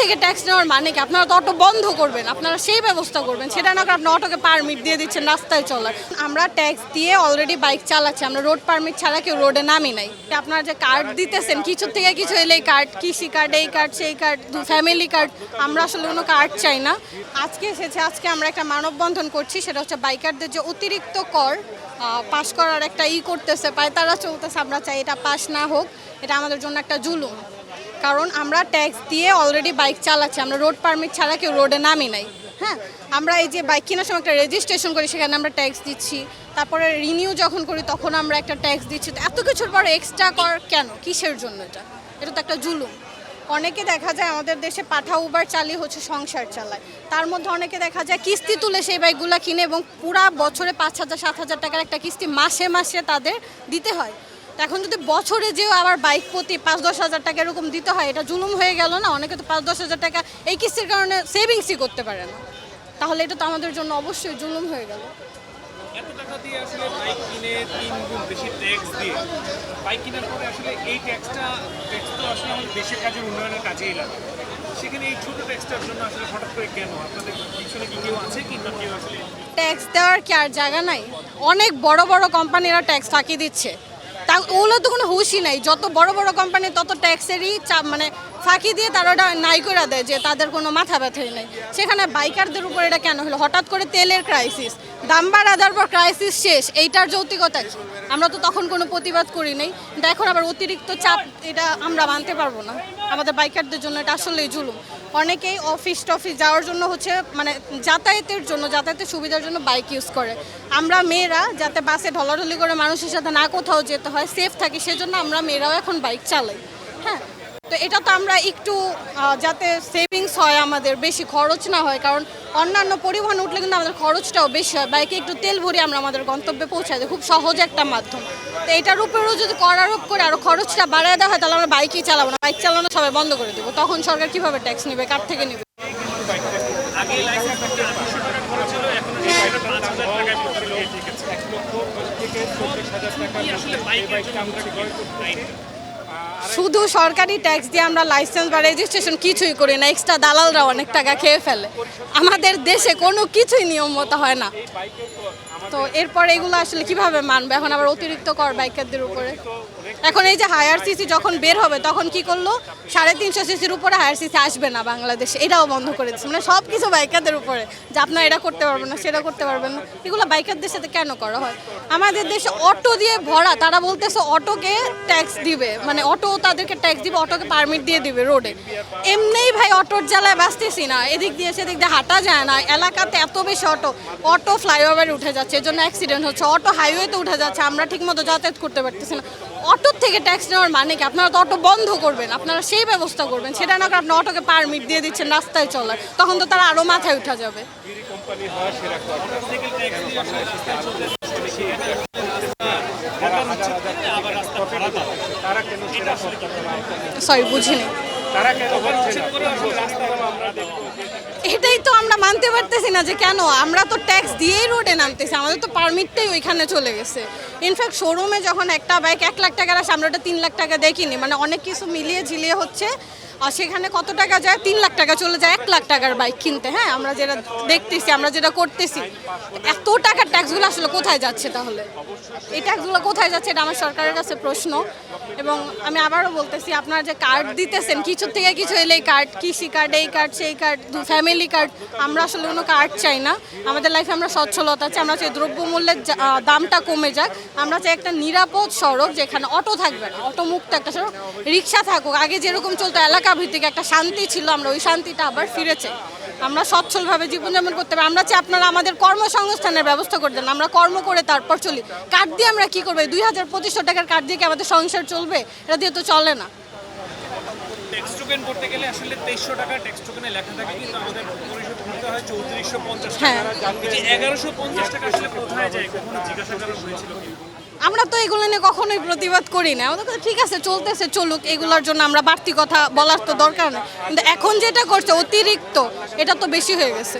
থেকে ট্যাক্স নেওয়ার মানে কি? আপনারা তো অটো বন্ধ করবেন, আপনারা সেই ব্যবস্থা করবেন, সেটা না করে আপনি অটোকে পারমিট দিয়ে দিচ্ছেন রাস্তায় চলার। আমরা ট্যাক্স দিয়ে অলরেডি বাইক চালাচ্ছি, আমরা রোড পারমিট ছাড়া কেউ রোডে নামি নাই। আপনারা যে কার্ড দিতেছেন, কিছুর থেকে কিছু এলেই কার্ড, কৃষি কার্ড, এই কার্ড সেই কার্ড, ফ্যামিলি কার্ড, আমরা আসলে কোনো কার্ড চাই না। আজকে এসেছে, আজকে আমরা একটা মানববন্ধন করছি, সেটা হচ্ছে বাইকারদের যে অতিরিক্ত কর পাশ করার একটা করতেছে, পায়তারা চলতেছে, আমরা চাই এটা পাশ না হোক। এটা আমাদের জন্য একটা জুলুম, কারণ আমরা ট্যাক্স দিয়ে অলরেডি বাইক চালাচ্ছি, আমরা রোড পারমিট ছাড়া কেউ রোডে নামি নাই। হ্যাঁ, আমরা এই যে বাইক কেনার সময় একটা রেজিস্ট্রেশন করি, সেখানে আমরা ট্যাক্স দিচ্ছি, তারপরে রিনিউ যখন করি তখন আমরা একটা ট্যাক্স দিচ্ছি। তো এত কিছুর পরে এক্সট্রা কর কেন, কিসের জন্য? এটা তো একটা জুলুম। অনেকে দেখা যায় আমাদের দেশে পাঠা উবার চালিয়ে হচ্ছে সংসার চালায়, তার মধ্যে অনেকে দেখা যায় কিস্তি তুলে সেই বাইকগুলো কিনে এবং পুরা বছরে 5,000-7,000 টাকার একটা কিস্তি মাসে মাসে তাদের দিতে হয়। এখন যদি বছরে যেও আবার বাইক প্রতি 5-10 হাজার টাকা এরকম দিতে হয়, এটা জুলুম হয়ে গেল না? অনেকে তো 5-10 হাজার টাকা এই কিস্তির কারণে সেভিংসই করতে পারে না, তাহলে এটা তো আমাদের জন্য অবশ্যই জুলুম হয়ে গেল। এত টাকা দিয়ে আসলে বাইক কিনে 3 গুণ বেশি ট্যাক্স দিয়ে বাইক কেনার পরে আসলে এই ট্যাক্স তো আসলে আমাদের দেশের কাজের উন্নয়নের কাজেই লাগে। সেখানে এই ছোট ট্যাক্সটার জন্য আসলে হঠাৎ করে কেন? আপনাদের পিছনে কি কেউ আছে কি না কেউ আসলে ট্যাক্স দেওয়ার কি আর জায়গা নাই? অনেক বড় বড় কোম্পানিরা ট্যাক্স ফাঁকি দিচ্ছে, তা ওগুলো তো কোনো হুঁশই নাই। যত বড় বড় কোম্পানি তত ট্যাক্সেরই চাপ, মানে ফাঁকি দিয়ে তারা ওটা নাই করে দেয়, যে তাদের কোনো মাথা ব্যথাই নেই। সেখানে বাইকারদের উপর এটা কেন হলো? হঠাৎ করে তেলের ক্রাইসিস, দাম বাড়া দেওয়ার পর ক্রাইসিস শেষ, এইটার যৌক্তিকতা কি? আমরা তো তখন কোনো প্রতিবাদ করি নাই, কিন্তু এখন আবার অতিরিক্ত চাপ, এটা আমরা মানতে পারবো না। আমাদের বাইকারদের জন্য এটা আসলেই জুলুম। অনেকেই অফিস টফিস যাওয়ার জন্য হচ্ছে, মানে যাতায়াতের সুবিধার জন্য বাইক ইউজ করে। আমরা মেয়েরা যাতে বাসে ঢলাঢলি করে মানুষের সাথে না কোথাও যেতে হয়, সেফ থাকি, সেজন্য আমরা মেয়েরাও এখন বাইক চালাই। হ্যাঁ, তো এটা তো আমরা একটু যাতে সেভিংস হয়, আমাদের বেশি খরচ না হয়, কারণ অন্যান্য পরিবহন উঠলে কিন্তু আমাদের খরচটাও বেশি হয়। বাইকে একটু তেল ভরি আমরা আমাদের গন্তব্যে পৌঁছাই দিই, খুব সহজ একটা মাধ্যম। তো এটার উপরেও যদি কর আরোপ করে আরও খরচটা বাড়ায় দেওয়া হয়, তাহলে আমরা বাইকই চালাবো না, বাইক চালানো সবাই বন্ধ করে দেবো। তখন সরকার কীভাবে ট্যাক্স নেবে, কার থেকে নেবে? আগে লাইসেন্স করতে 800 টাকা খরচ ছিল, এখন সেটা 5,000 টাকায় পড়ছিল। 1,40,000 টাকা আসলে বাইকটা আমরা শুধু সরকারি ট্যাক্স দিয়ে আমরা লাইসেন্স বা রেজিস্ট্রেশন কিছুই করি না, এক্সট্রা দালালরা অনেক টাকা খেয়ে ফেলে। আমাদের দেশে কোনো কিছুই নিয়ম মতো হয় না, তো এরপর এগুলো আসলে কিভাবে মানবে? এখন আবার অতিরিক্ত কর বাইকারদের উপরে। এখন এই যে হায়ার সিসি যখন বের হবে, তখন কি করলো? 350 সিসির উপরে হায়ার সিসি আসবে না বাংলাদেশে, এটাও বন্ধ করে দিচ্ছে। মানে সব কিছু বাইকারদের উপরে, যে আপনারা এটা করতে পারবেন না, সেটা করতে পারবেন না। এগুলো বাইকারদের সাথে কেন করা হয়? আমাদের দেশে অটো দিয়ে ভরা, তারা বলতেছে অটোকে ট্যাক্স দিবে, মানে অটো তাদেরকে ট্যাক্স দিবে, অটোকে পারমিট দিয়ে দিবে রোডে। এমনিই ভাই অটোর জ্বালায় বাঁচতেছি না, এদিক দিয়ে সেদিক দিয়ে হাঁটা যায় না, এলাকাতে এত বেশি অটো ফ্লাইওভারে উঠে যাচ্ছে, এর জন্য অ্যাক্সিডেন্ট হচ্ছে, অটো হাইওয়েতে উঠে যাচ্ছে, আমরা ঠিকমতো যাতায়াত করতে পারতেছি না। অটোর থেকে ট্যাক্স নেওয়ার মানে কি? আপনারা তো অটো বন্ধ করবেন, আপনারা সেই ব্যবস্থা করবেন, সেটা না করে আপনি অটোকে পারমিট দিয়ে দিচ্ছেন রাস্তায় চলার, তখন তো তারা আরও মাথায় উঠা যাবে। কোম্পানি হয় সেরকম তারা কেন সেটা করতে পারে না? সরি, বুঝিনি। তারা কেন করছে না? এটাই তো আমরা মানতে পারতেছি না, যে কেন আমরা তো ট্যাক্স দিয়েই রোডে নামতেছি, আমাদের তো পারমিটটাই ওইখানে চলে গেছে। ইনফ্যাক্ট শোরুমে যখন একটা বাইক 1 লাখ টাকার আসে, আমরা ওটা 3 লাখ টাকা দেখিনি, মানে অনেক কিছু মিলিয়ে ঝিলিয়ে হচ্ছে, আর সেখানে কত টাকা যায়? 3 লাখ টাকা চলে যায় 1 লাখ টাকার বাইক কিনতে। হ্যাঁ, আমরা যেটা দেখতেছি, আমরা যেটা করতেছি, এত টাকার ট্যাক্সগুলো আসলে কোথায় যাচ্ছে? তাহলে এই ট্যাক্সগুলো কোথায় যাচ্ছে, এটা আমার সরকারের কাছে প্রশ্ন। এবং আমি আবারও বলতেছি, আপনারা যে কার্ড দিতেছেন, কিছুর থেকে কিছু এলেই কার্ড, কৃষি কার্ড, এই কার্ড সেই কার্ড, ফ্যামিলি কার্ড, আমরা আসলে কোনো কার্ড চাই না। আমাদের লাইফে আমরা সচ্ছলতা চাই, আমরা চাই দ্রব্যমূল্যের দামটা কমে যাক, আমরা চাই একটা নিরাপদ সড়ক, যেখানে অটো থাকবে না, অটো মুক্ত একটা সড়ক, রিক্সা থাকুক, আগে যেরকম চলতো এলাকা ভিত্তিক একটা শান্তি ছিল, আমরা ওই শান্তিটা আবার ফিরে চাই। আমরা সচ্ছলভাবে জীবনযাপন করতে পারি। আমরা চাই আপনারা আমাদের কর্মসংস্থানের ব্যবস্থা করে দেন, আমরা কর্ম করে তারপর চলি। কার্ড দিয়ে আমরা কী করবো? 2,000-2,500 টাকার কার্ড দিয়ে কি আমাদের সংসার চলবে? এটা দিয়ে তো চলে না। ট্যাক্স টোকেন করতে গেলে আসলে 2300 টাকা ট্যাক্স টোকেনে লেখা থাকে, কিন্তু আমাদের পরিশোধ করতে হয় 3450 টাকা। হ্যাঁ, যে 1150 টাকা আসলে কোথায় যায়, কখনো জিজ্ঞাসা করা হয়েছিল কি? আমরা তো এগুলো নিয়ে কখনোই প্রতিবাদ করি না, আমাদের কথা ঠিক আছে, চলতেছে চলুক, এগুলোর জন্য আমরা বাড়তি কথা বলার তো দরকার নেই, কিন্তু এখন যেটা করছে অতিরিক্ত, এটা তো বেশি হয়ে গেছে।